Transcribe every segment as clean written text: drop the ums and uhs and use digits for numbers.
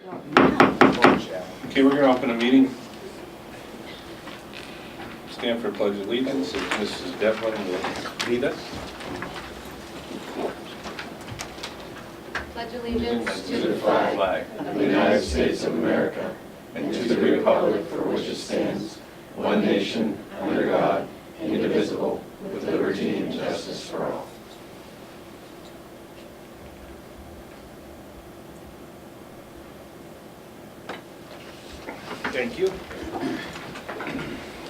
Okay, we're going to open a meeting. Stand for Pledge of Allegiance. Mrs. Devlin will lead us. Pledge allegiance To the flag of the United States of America and to the republic for which it stands, one nation, under God, indivisible, with liberty and justice for all. Thank you. Is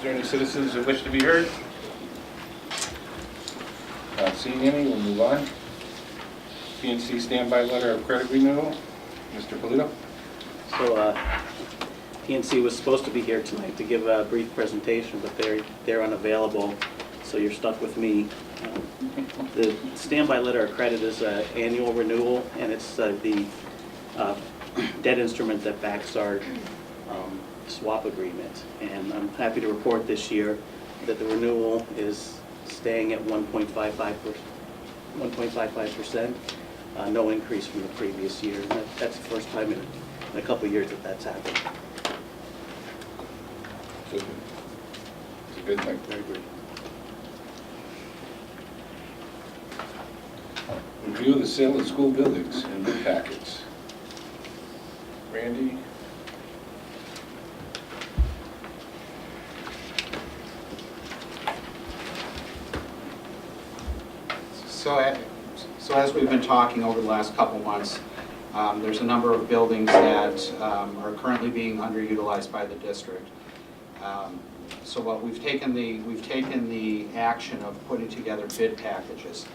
there any citizens that wish to be heard? Not seeing any, we'll move on. PNC standby letter of credit renewal. Mr. Polito? So PNC was supposed to be here tonight to give a brief presentation, but they're unavailable, so you're stuck with me. The standby letter of credit is an annual renewal, and it's the debt instrument that backs our swap agreement. And I'm happy to report this year that the renewal is staying at 1.55%, no increase from the previous year. And that's the first time in a couple of years that that's happened. It's a good thing. Very good. Review of the sale of school buildings and bid packets. Randy? So as we've been talking over the last couple months, there's a number of buildings that are currently being underutilized by the district. So what we've taken the action of putting together bid packages.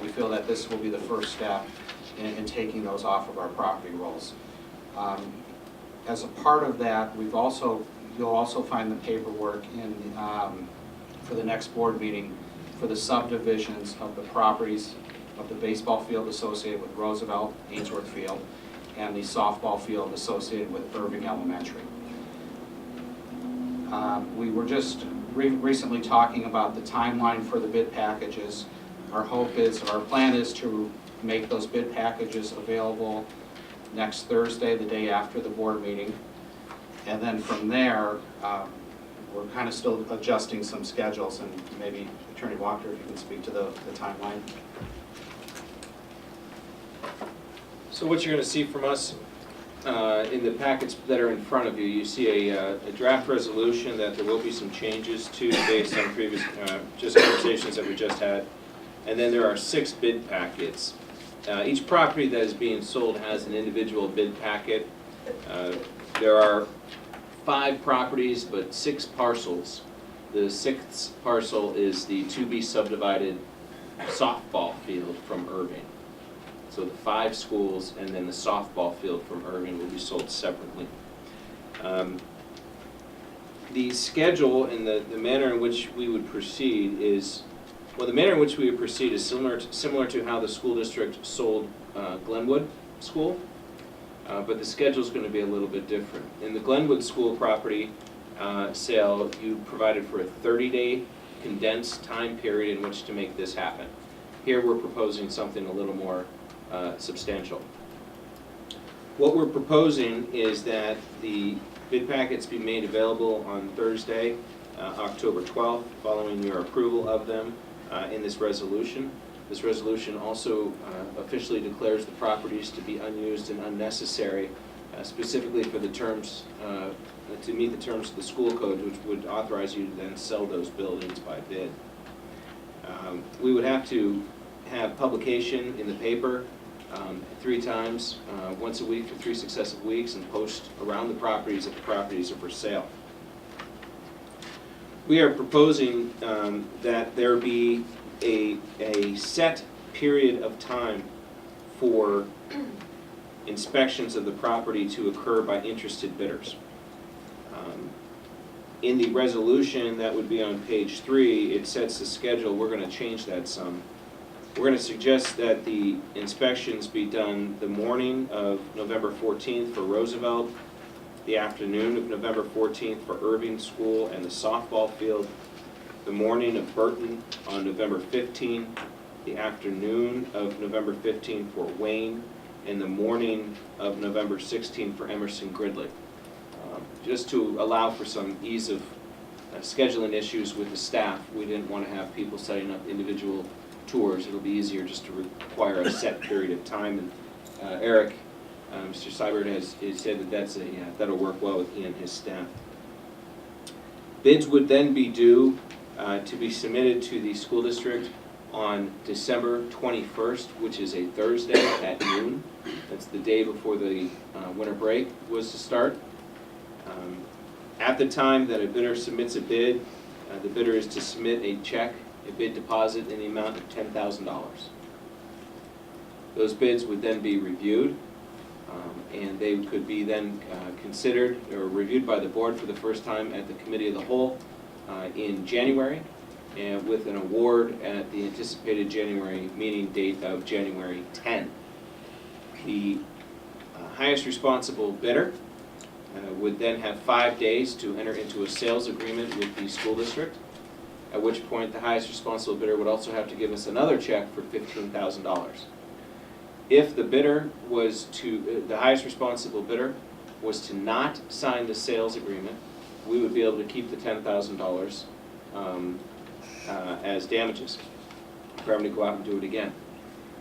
We feel that this will be the first step in taking those off of our property rolls. As a part of that, you'll also find the paperwork for the next board meeting for the subdivisions of the properties of the baseball field associated with Roosevelt, Ainsworth Field, and the softball field associated with Irving Elementary. We were just recently talking about the timeline for the bid packages. Our plan is to make those bid packages available next Thursday, the day after the board meeting. And then from there, we're kind of still adjusting some schedules, and maybe Attorney Walker, if you can speak to the timeline. So what you're going to see from us in the packets that are in front of you, you see a draft resolution that there will be some changes to based on previous just conversations that we just had. And then there are 6 bid packets. Each property that is being sold has an individual bid packet. There are 5 properties, but 6 parcels. The 6th parcel is the to-be subdivided softball field from Irving. So the 5 schools and then the softball field from Irving will be sold separately. The schedule and the manner in which we would proceed is, well, the manner in which we would proceed is similar to how the school district sold Glenwood School, but the schedule is going to be a little bit different. In the Glenwood School property sale, you provided for a 30-day condensed time period in which to make this happen. Here we're proposing something a little more substantial. What we're proposing is that the bid packets be made available on Thursday, October 12th, following your approval of them in this resolution. This resolution also officially declares the properties to be unused and unnecessary, specifically for the terms, to meet the terms of the school code, which would authorize you to then sell those buildings by bid. We would have to have publication in the paper 3 times, once a week for 3 successive weeks, and post around the properties if the properties are for sale. We are proposing that there be a set period of time for inspections of the property to occur by interested bidders. In the resolution that would be on page 3, it sets the schedule. We're going to change that some. We're going to suggest that the inspections be done the morning of November 14th for Roosevelt, the afternoon of November 14th for Irving School and the softball field, the morning of Burton on November 15th, the afternoon of November 15th for Wayne, and the morning of November 16th for Emerson Gridley. Just to allow for some ease of scheduling issues with the staff, we didn't want to have people setting up individual tours. It'll be easier just to require a set period of time. And Eric, Mr. Seibert has said that that'll work well with he and his staff. Bids would then be due to be submitted to the school district on December 21st, which is a Thursday at noon. That's the day before the winter break was to start. At the time that a bidder submits a bid, the bidder is to submit a check, a bid deposit in the amount of $10,000. Those bids would then be reviewed, and they could be then considered or reviewed by the board for the first time at the committee of the whole in January, and with an award at the anticipated January meeting date of January 10. The highest responsible bidder would then have 5 days to enter into a sales agreement with the school district, at which point the highest responsible bidder would also have to give us another check for $15,000. If the bidder was to, the highest responsible bidder was to not sign the sales agreement, we would be able to keep the $10,000 as damages for having to go out and do it again.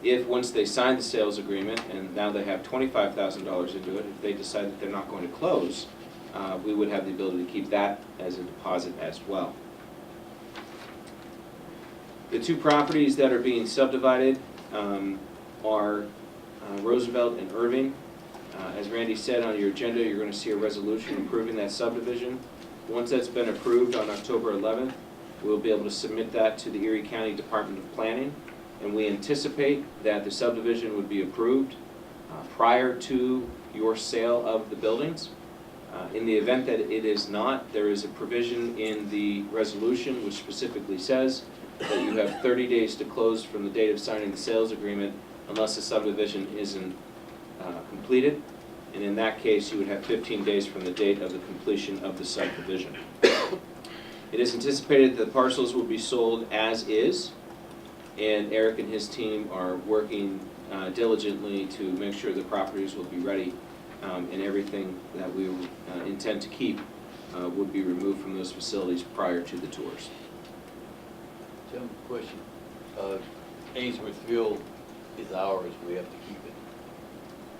If, once they sign the sales agreement, and now they have $25,000 into it, if they decide that they're not going to close, we would have the ability to keep that as a deposit as well. The two properties that are being subdivided are Roosevelt and Irving. As Randy said, on your agenda, you're going to see a resolution approving that subdivision. Once that's been approved on October 11th, we'll be able to submit that to the Erie County Department of Planning, and we anticipate that the subdivision would be approved prior to your sale of the buildings. In the event that it is not, there is a provision in the resolution which specifically says that you have 30 days to close from the date of signing the sales agreement unless the subdivision isn't completed. And in that case, you would have 15 days from the date of the completion of the subdivision. It is anticipated that the parcels will be sold as is, and Eric and his team are working diligently to make sure the properties will be ready, and everything that we intend to keep would be removed from those facilities prior to the tours. Tim, question. Ainsworth Field is ours, we have to keep it.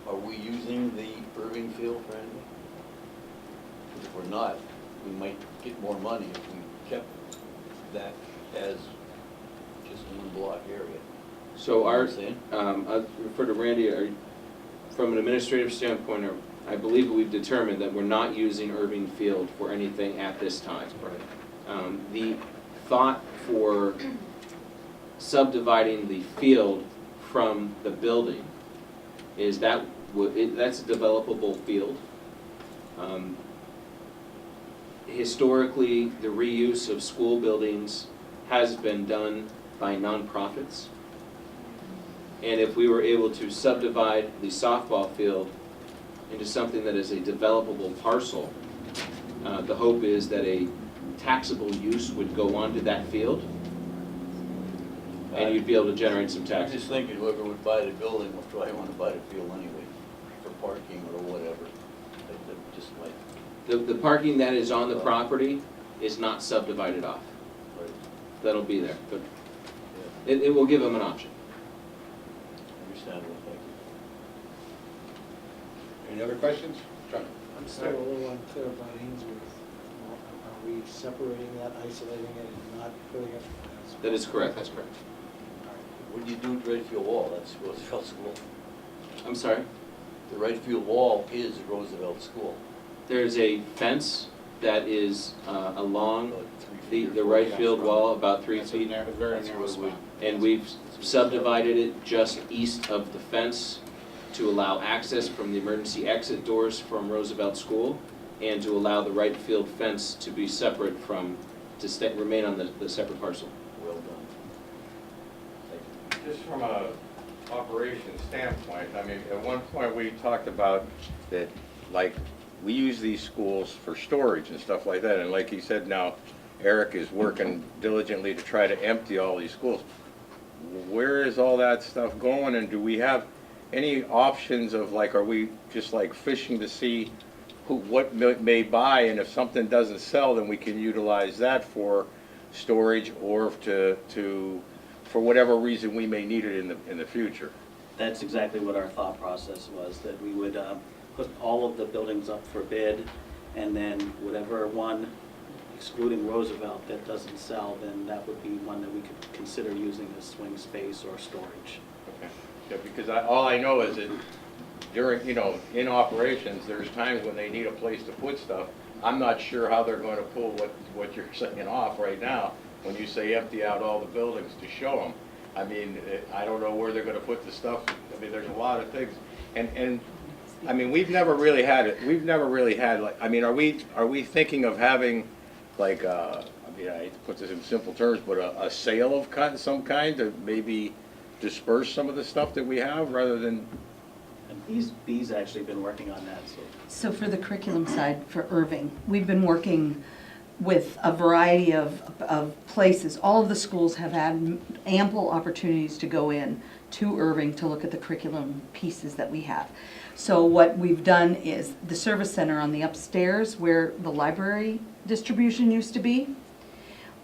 Are we using the Irving Field for anything? If we're not, we might get more money if we kept that as just one block area. So You know our, what I'm saying? I'll refer to Randy, from an administrative standpoint, I believe we've determined that we're not using Irving Field for anything at this time. Right. The thought for subdividing the field from the building is that that's a developable field. Historically, the reuse of school buildings has been done by nonprofits. And if we were able to subdivide the softball field into something that is a developable parcel, the hope is that a taxable use would go onto that field, and you'd be able to generate some I'm taxes. just thinking whoever would buy the building will probably want to buy the field anyway, for parking or whatever. That just might, The parking that is on the property is not subdivided off. right, That'll be there, but yeah, it will give them an option. understandable, thank you. Any other questions? John? I'm still a little unclear about Ainsworth. Are we separating that, isolating it, and not putting it as... That is correct, that's correct. What do you do with the right field wall? That's Roosevelt School. I'm sorry? The right field wall is Roosevelt School. There's a fence that is along About 3 feet or the 4 right feet. field wall, about 3 That's a feet. very That's narrow where spot. And we've subdivided it just east of the fence to allow access from the emergency exit doors from Roosevelt School, and to allow the right field fence to be separate from, to remain on the separate parcel. Well done. Thank you. Just from a operation standpoint, I mean, at one point we talked about that, like, we use these schools for storage and stuff like that, and like he said, now Eric is working diligently to try to empty all these schools. Where is all that stuff going, and do we have any options of like, are we just like fishing to see what may buy, and if something doesn't sell, then we can utilize that for storage or for whatever reason we may need it in the future? That's exactly what our thought process was, that we would put all of the buildings up for bid, and then whatever one, excluding Roosevelt, that doesn't sell, then that would be one that we could consider using as swing space or storage. Okay. Yeah, because all I know is that during, in operations, there's times when they need a place to put stuff. I'm not sure how they're going to pull what you're saying off right now when you say empty out all the buildings to show them. I mean, I don't know where they're going to put the stuff. I mean, there's a lot of things. And I mean, we've never really had like, I mean, are we thinking of having like, I mean, I hate to put this in simple terms, but a sale of some kind to maybe disperse some of the stuff that we have rather than? And B's actually been working on that, so. So for the curriculum side, for Irving, we've been working with a variety of places. All of the schools have had ample opportunities to go in to Irving to look at the curriculum pieces that we have. So what we've done is the service center on the upstairs where the library distribution used to be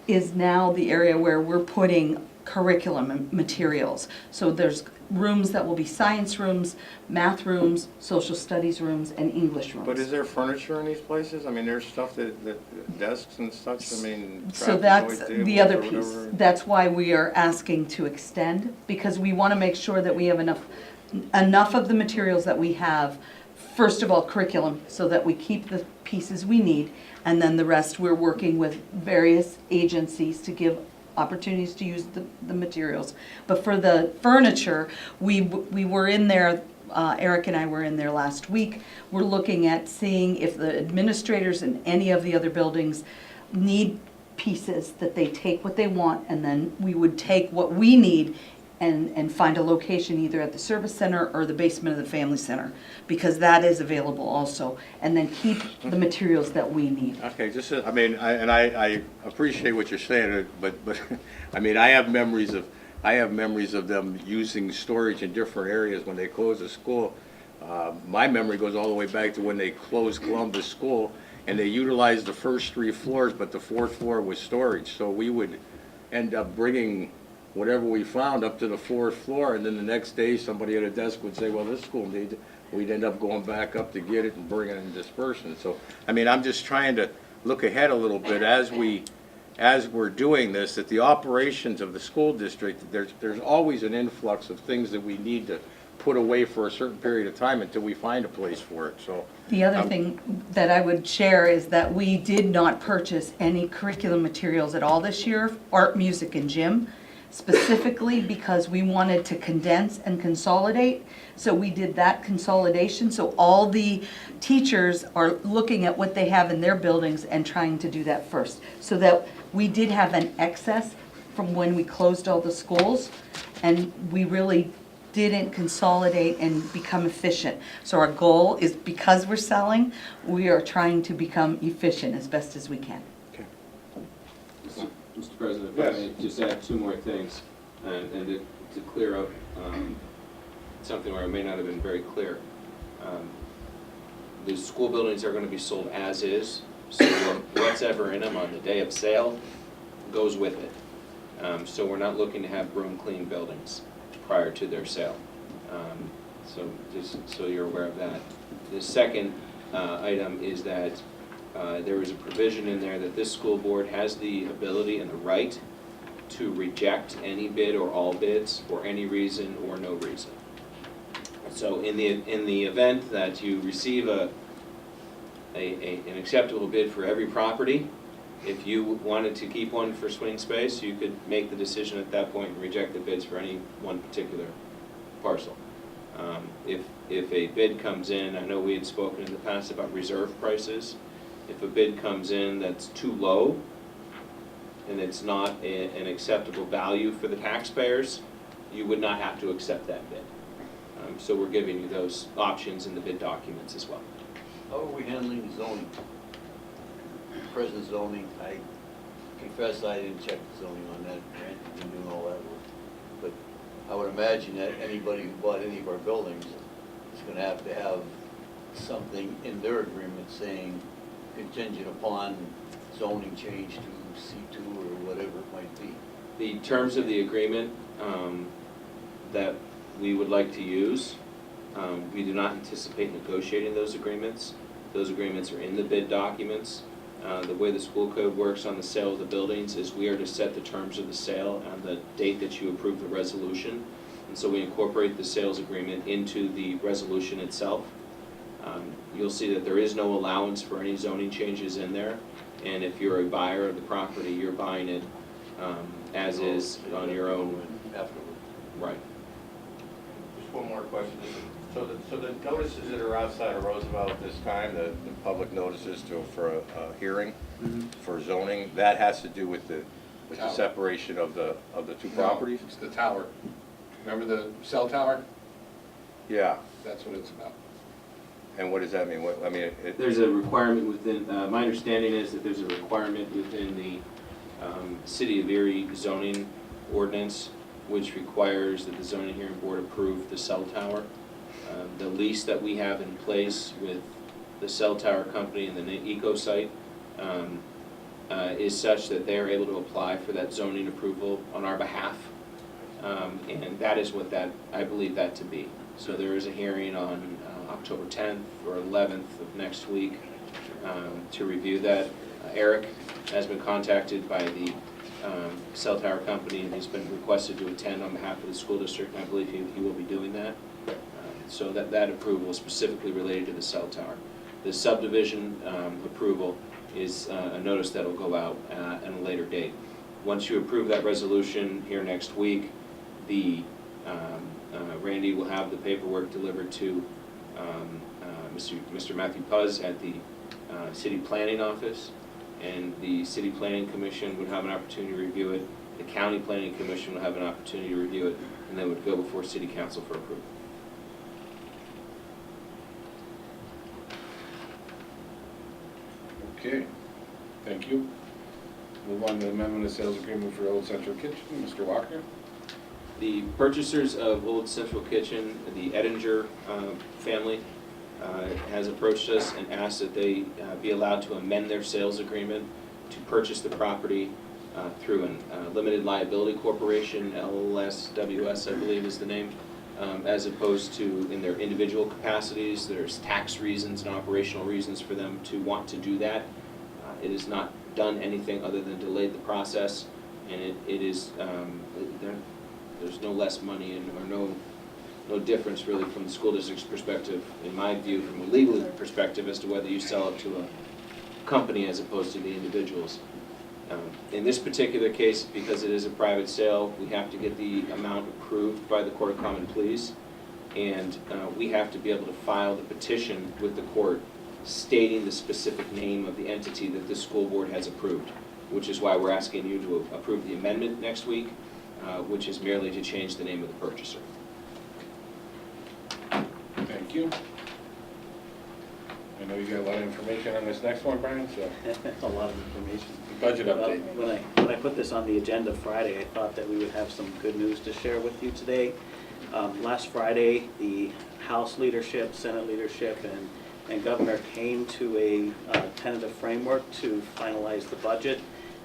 is now the area where we're putting curriculum and materials. So there's rooms that will be science rooms, math rooms, social studies rooms, and English rooms. But is there furniture in these places? I mean, there's stuff that desks and such, I mean, So traffic that's light the tables other or piece. whatever. That's why we are asking to extend, because we want to make sure that we have enough of the materials that we have. First of all, curriculum, so that we keep the pieces we need, and then the rest we're working with various agencies to give opportunities to use the materials. But for the furniture, we were in there, Eric and I were in there last week. We're looking at seeing if the administrators in any of the other buildings need pieces, that they take what they want, and then we would take what we need and find a location either at the service center or the basement of the family center, because that is available also, and then keep the materials that we need. Okay, just, I mean, I appreciate what you're saying, but, I mean, I have memories of them using storage in different areas when they closed the school. My memory goes all the way back to when they closed Columbus School, and they utilized the first 3 floors, but the 4th floor was storage, so we would end up bringing whatever we found up to the 4th floor, and then the next day, somebody at a desk would say, well, this school needs it. We'd end up going back up to get it and bring it and dispersing it. So, I mean, I'm just trying to look ahead a little bit as we're doing this, that the operations of the school district, there's always an influx of things that we need to put away for a certain period of time until we find a place for it, so. The other thing that I would share is that we did not purchase any curriculum materials at all this year, art, music, and gym, specifically because we wanted to condense and consolidate. So we did that consolidation, so all the teachers are looking at what they have in their buildings and trying to do that first. So that we did have an excess from when we closed all the schools, and we really didn't consolidate and become efficient. So our goal is, because we're selling, we are trying to become efficient as best as we can. Mr. President, if I may just add 2 more things, and to clear up something where I may not have been very clear. The school buildings are going to be sold as is, so what's ever in them on the day of sale goes with it. So we're not looking to have broom clean buildings prior to their sale. So just so you're aware of that. The second item is that there is a provision in there that this school board has the ability and the right to reject any bid or all bids for any reason or no reason. So in the event that you receive an acceptable bid for every property, if you wanted to keep one for swing space, you could make the decision at that point and reject the bids for any one particular parcel. If a bid comes in, I know we had spoken in the past about reserve prices. If a bid comes in that's too low and it's not an acceptable value for the taxpayers, you would not have to accept that bid. So we're giving you those options in the bid documents as well. How are we handling zoning? Present zoning, I confess I didn't check the zoning on that, Grant, you've been doing all that work. But I would imagine that anybody who bought any of our buildings is gonna have something in their agreement saying contingent upon zoning change to C2 or whatever it might be. The terms of the agreement that we would like to use, we do not anticipate negotiating those agreements. Those agreements are in the bid documents. The way the school code works on the sale of the buildings is we are to set the terms of the sale on the date that you approve the resolution. And so we incorporate the sales agreement into the resolution itself. You'll see that there is no allowance for any zoning changes in there. And if you're a buyer of the property, you're buying it as is on your own. Afterward. Right. Just one more question. So the notices that are outside of Roosevelt at this time, the public notices for a hearing for zoning, that has to do with the separation of the two properties? It's the tower. Remember the cell tower? Yeah, That's what it's about. and what does that mean? What, I mean, There's a requirement within, my understanding is that there's a requirement within the City of Erie zoning ordinance, which requires that the zoning hearing board approve the cell tower. The lease that we have in place with the cell tower company and the eco site is such that they're able to apply for that zoning approval on our behalf. And that is what I believe that to be. So there is a hearing on October 10th or 11th of next week to review that. Eric has been contacted by the cell tower company, and he's been requested to attend on behalf of the school district, and I believe he will be doing that. So that approval is specifically related to the cell tower. The subdivision approval is a notice that will go out at a later date. Once you approve that resolution here next week, Randy will have the paperwork delivered to Mr. Matthew Puzz at the City Planning Office, and the City Planning Commission would have an opportunity to review it. The County Planning Commission will have an opportunity to review it, and then would go before City Council for approval. Okay, thank you. Move on to the amendment of sales agreement for Old Central Kitchen. Mr. Walker? The purchasers of Old Central Kitchen, the Ettinger family, has approached us and asked that they be allowed to amend their sales agreement to purchase the property through a limited liability corporation, LSWS, I believe is the name, as opposed to in their individual capacities. There's tax reasons and operational reasons for them to want to do that. It has not done anything other than delayed the process, and it is, there's no less money or no difference really from the school district's perspective, in my view, from a legal perspective, as to whether you sell it to a company as opposed to the individuals. In this particular case, because it is a private sale, we have to get the amount approved by the Court of Common Pleas, and we have to be able to file the petition with the court stating the specific name of the entity that the school board has approved, which is why we're asking you to approve the amendment next week, which is merely to change the name of the purchaser. Thank you. I know you got a lot of information on this next one, Brian, so A lot of information. budget Well, update. when I put this on the agenda Friday, I thought that we would have some good news to share with you today. Last Friday, the House leadership, Senate leadership, and Governor came to a tentative framework to finalize the budget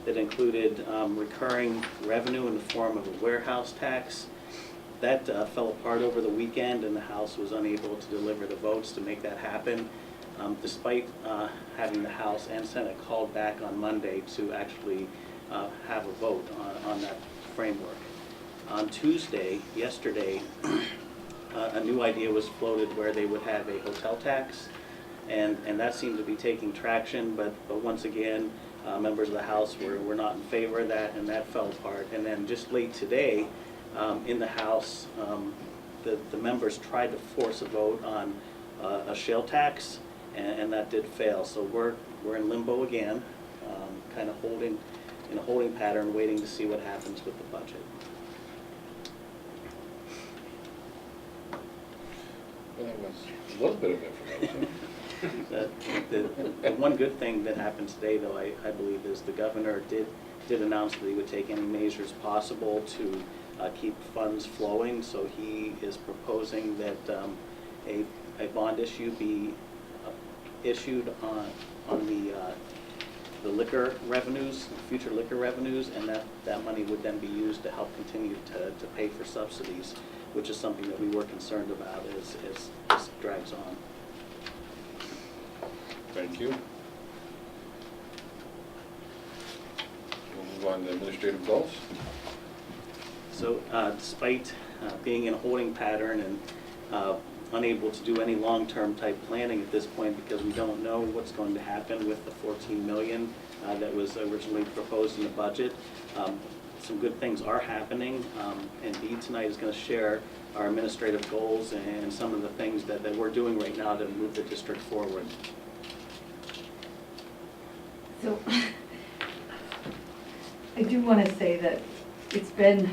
that included recurring revenue in the form of a warehouse tax. That fell apart over the weekend, and the House was unable to deliver the votes to make that happen, despite having the House and Senate called back on Monday to actually have a vote on that framework. On Tuesday, yesterday, a new idea was floated where they would have a hotel tax, and that seemed to be taking traction, but once again, members of the House were not in favor of that, and that fell apart. And then just late today, in the House, the members tried to force a vote on a shale tax, and that did fail. So we're in limbo again, kind of in a holding pattern, waiting to see what happens with the budget. Well, that was a little bit of information. The one good thing that happened today, though, I believe, is the governor did announce that he would take any measures possible to keep funds flowing, so he is proposing that a bond issue be issued on the liquor revenues, future liquor revenues, and that money would then be used to help continue to pay for subsidies, which is something that we were concerned about as this drags on. Thank you. We'll move on to administrative goals. So despite being in a holding pattern and unable to do any long-term type planning at this point because we don't know what's going to happen with the 14 million that was originally proposed in the budget, some good things are happening, and Dee tonight is going to share our administrative goals and some of the things that we're doing right now to move the district forward. So, I do want to say that it's been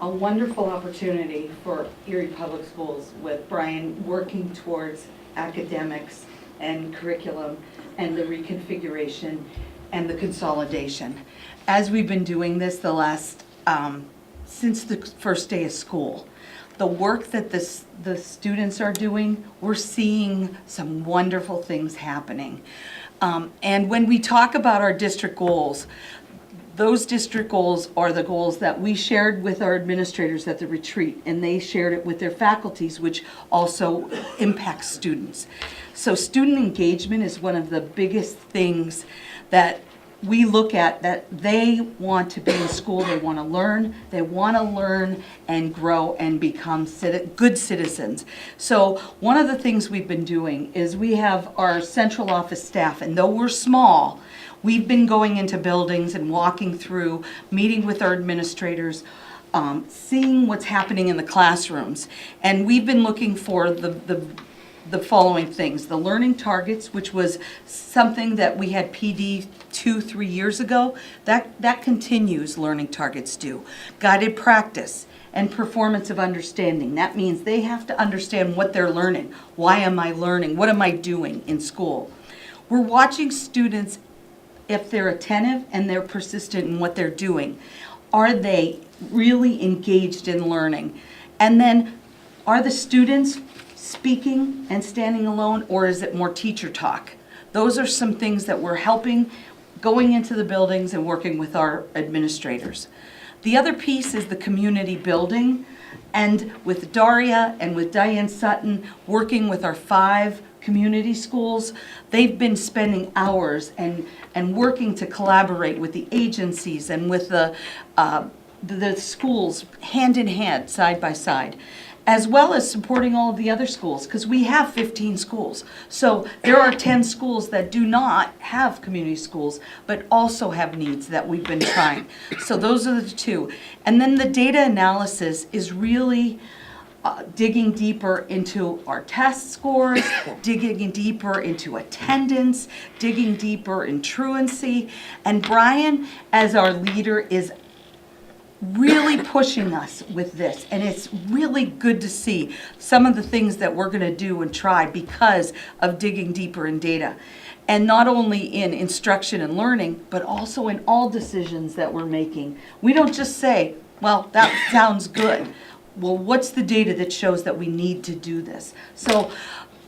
a wonderful opportunity for Erie Public Schools with Brian working towards academics and curriculum and the reconfiguration and the consolidation. As we've been doing this the last, since the first day of school, the work that the students are doing, we're seeing some wonderful things happening. And when we talk about our district goals, those district goals are the goals that we shared with our administrators at the retreat, and they shared it with their faculties, which also impacts students. So student engagement is one of the biggest things that we look at, that they want to be in school, they want to learn and grow and become good citizens. So one of the things we've been doing is we have our central office staff, and though we're small, we've been going into buildings and walking through, meeting with our administrators, seeing what's happening in the classrooms. And we've been looking for the following things: the learning targets, which was something that we had PD 2-3 years ago. That continues. Learning targets do. Guided practice and performance of understanding. That means they have to understand what they're learning. Why am I learning? What am I doing in school? We're watching students, if they're attentive and they're persistent in what they're doing. Are they really engaged in learning? And then, are the students speaking and standing alone, or is it more teacher talk? Those are some things that we're helping, going into the buildings and working with our administrators. The other piece is the community building, and with Daria and with Diane Sutton, working with our 5 community schools, they've been spending hours and working to collaborate with the agencies and with the schools hand in hand, side by side, as well as supporting all of the other schools, because we have 15 schools. So there are 10 schools that do not have community schools, but also have needs that we've been trying. So those are the 2. And then the data analysis is really digging deeper into our test scores, digging deeper into attendance, digging deeper in truancy. And Brian, as our leader, is really pushing us with this. And it's really good to see some of the things that we're going to do and try because of digging deeper in data. And not only in instruction and learning, but also in all decisions that we're making. We don't just say, well, that sounds good. Well, what's the data that shows that we need to do this? So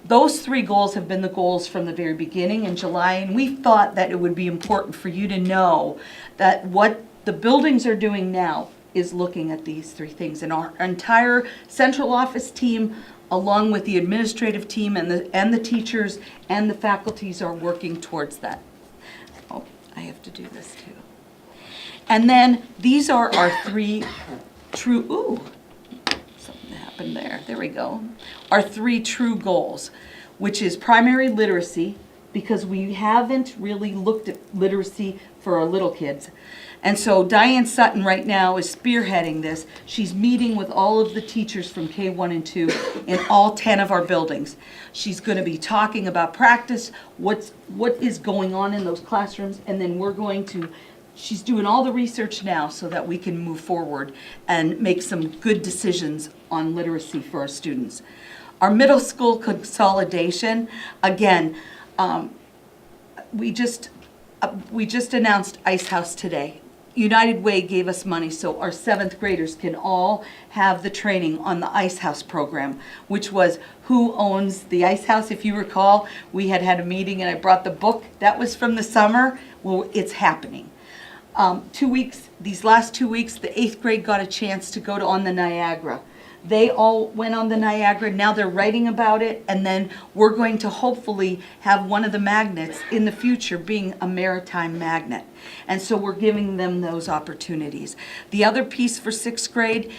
those 3 goals have been the goals from the very beginning in July, and we thought that it would be important for you to know that what the buildings are doing now is looking at these 3 things. And our entire central office team, along with the administrative team and the teachers and the faculties, are working towards that. Oh, I have to do this too. And then these are our 3 true, something happened there. There we go. Our 3 true goals, which is primary literacy, because we haven't really looked at literacy for our little kids. And so Diane Sutton right now is spearheading this. She's meeting with all of the teachers from K1 and 2 in all 10 of our buildings. She's going to be talking about practice, what is going on in those classrooms, and then she's doing all the research now so that we can move forward and make some good decisions on literacy for our students. Our middle school consolidation, again, we just announced Ice House today. United Way gave us money so our 7th graders can all have the training on the Ice House program, which was who owns the Ice House. If you recall, we had a meeting and I brought the book. That was from the summer. Well, it's happening. 2 weeks, these last 2 weeks, the 8th grade got a chance to go on the Niagara. They all went on the Niagara, now they're writing about it, and then we're going to hopefully have one of the magnets in the future being a maritime magnet. And so we're giving them those opportunities. The other piece for 6th grade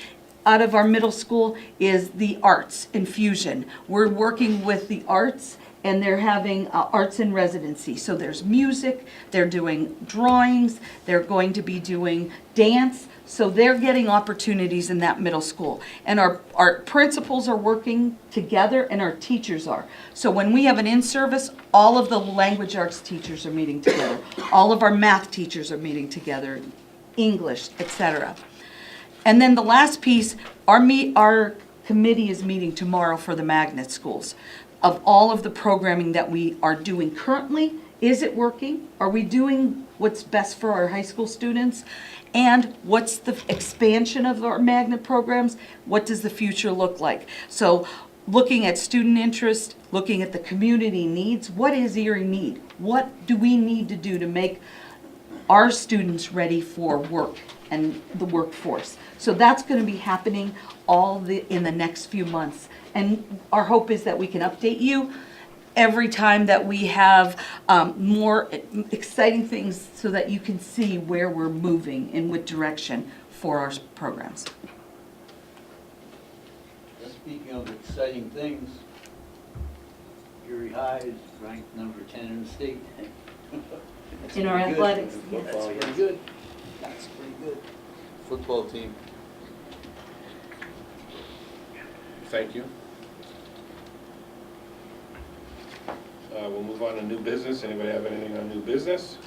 out of our middle school is the arts infusion. We're working with the arts and they're having arts in residency. So there's music, they're doing drawings, they're going to be doing dance. So they're getting opportunities in that middle school. And our principals are working together and our teachers are. So when we have an in-service, all of the language arts teachers are meeting together. All of our math teachers are meeting together, English, etc. And then the last piece, our committee is meeting tomorrow for the magnet schools. Of all of the programming that we are doing currently, is it working? Are we doing what's best for our high school students? And what's the expansion of our magnet programs? What does the future look like? So looking at student interest, looking at the community needs, what is Erie need? What do we need to do to make our students ready for work and the workforce? So that's going to be happening in the next few months. And our hope is that we can update you every time that we have more exciting things so that you can see where we're moving in what direction for our programs. Speaking of exciting things, Erie High is ranked number 10 in the state. That's In our pretty good. athletics, yes. That's pretty good. That's pretty good. Football team. Thank you. We'll move on to new business. Anybody have anything on new business?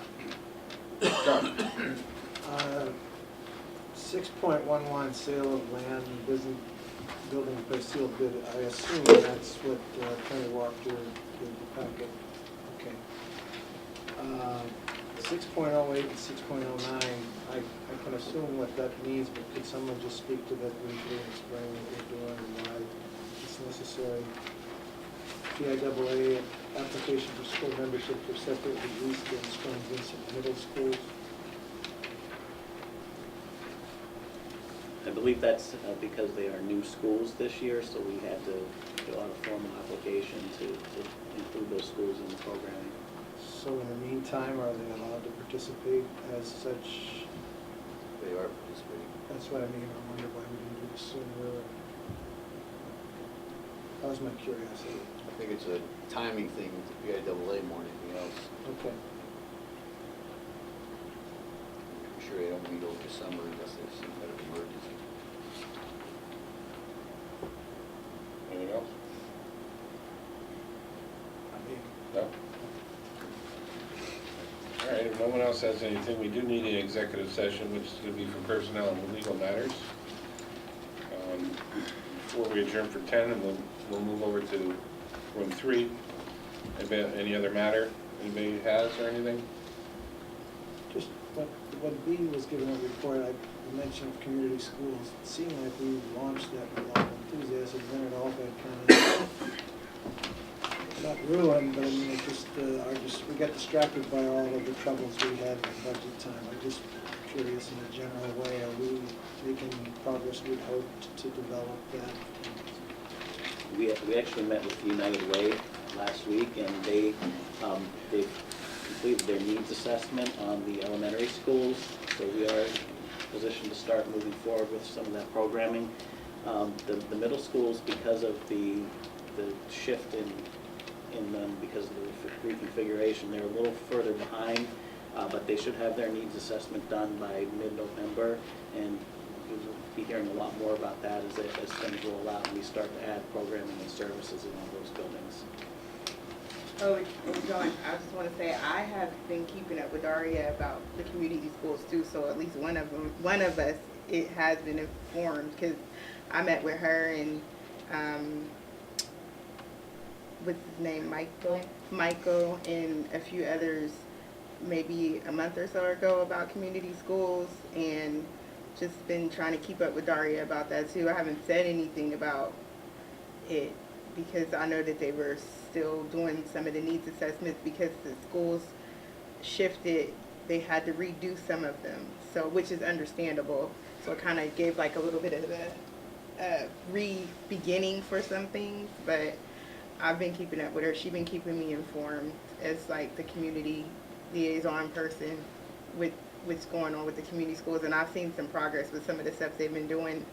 John? 6.11 sale of land and building by sealed bid. I assume that's what Attorney Walker gave the packet. Okay. 6.08 and 6.09, I can assume what that means, but could someone just speak to that briefly and explain what they're doing and why it's necessary? PIAA application for school membership for separately leased in Stone Vincent Middle Schools. I believe that's because they are new schools this year, so we had to fill out a formal application to include those schools in the programming. So in the meantime, are they allowed to participate as such? They are participating. That's what I mean, I wonder why we didn't do this sooner. That was my curiosity. I think it's a timing thing with the PIAA more than anything else. Okay. I'm sure they don't meet over the summer unless there's some kind of emergency. Anything else? I mean, No? All right, if no one else has anything, we do need an executive session, which is going to be for personnel and legal matters. Before we adjourn for 10, and we'll move over to room 3. Any other matter anybody has or anything? just when B was given a report, I mentioned community schools. It seemed like we launched that with a lot of enthusiasm, then it all got kind of, not ruined, but I mean, it just, we got distracted by all of the troubles we had at budget time. I'm just curious in a general way, are we making progress we'd hoped to develop that? We actually met with United Way last week, and they've completed their needs assessment on the elementary schools, so we are in a position to start moving forward with some of that programming. The middle schools, because of the shift in them, because of the reconfiguration, they're a little further behind, but they should have their needs assessment done by mid-November, and we'll be hearing a lot more about that as things roll out and we start to add programming and services in all those buildings. Oh, John, I just want to say I have been keeping up with Daria about the community schools too, so at least one of us, it has been informed, because I met with her and what's his name, Michael, and a few others maybe a month or so ago about community schools, and just been trying to keep up with Daria about that too. I haven't said anything about it because I know that they were still doing some of the needs assessments because the schools shifted. They had to redo some of them, so which is understandable. So it kind of gave like a little bit of a re-beginning for some things, but I've been keeping up with her. She's been keeping me informed as like the community liaison person with what's going on with the community schools, and I've seen some progress with some of the stuff they've been doing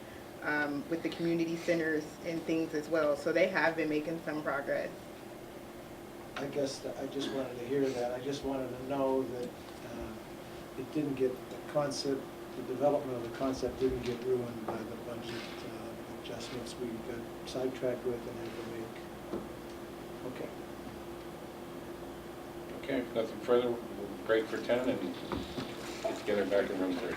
with the community centers and things as well. So they have been making some progress. I guess that I just wanted to hear that. I just wanted to know that it didn't get, the concept, the development of the concept didn't get ruined by the budget adjustments we got sidetracked with and had to make. Okay. Okay, if nothing further, we'll break for 10 and get together back in room 3.